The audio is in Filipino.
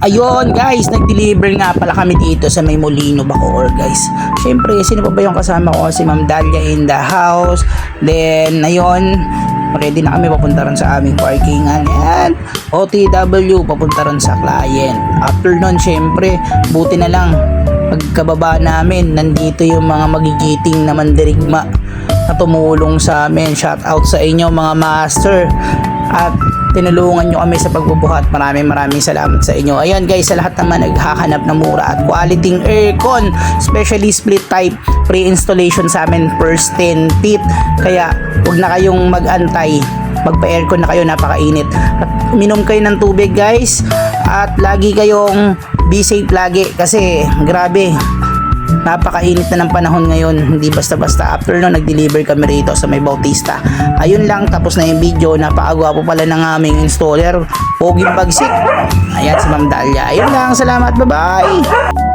Ayun guys, nag-deliver nga pala kami dito sa may Molino, Bacoor guys. Syempre, sino pa ba yung kasama ko? Si Ma'am Dalia in the house. Then, ayun, ready na kami papunta ron sa aming parkingan. And OTW, papunta ron sa client. After nun, syempre, buti na lang. Pagkababa namin, nandito yung mga magigiting na mandirigma na tumulong sa amin. Shout out sa inyo mga master. At tinulungan nyo kami sa pagbubuhat. Maraming salamat sa inyo. Ayan guys, sa lahat naman naghahanap ng mura at quality aircon, especially split type, pre-installation sa amin first 10 feet. Kaya huwag na kayong mag-antay, magpa-aircon na kayo, napakainit. At uminom kayo ng tubig guys, at lagi kayong be safe lagi kasi grabe, napakainit na ng panahon ngayon, hindi basta-basta. After nun, nag-deliver kami rito sa may Bautista. Ayun lang, tapos na yung video. Napakagwapo pala ng aming installer, Pogi Bagsik. Ayan si Ma'am Dalia. Ayun lang, salamat, bye bye.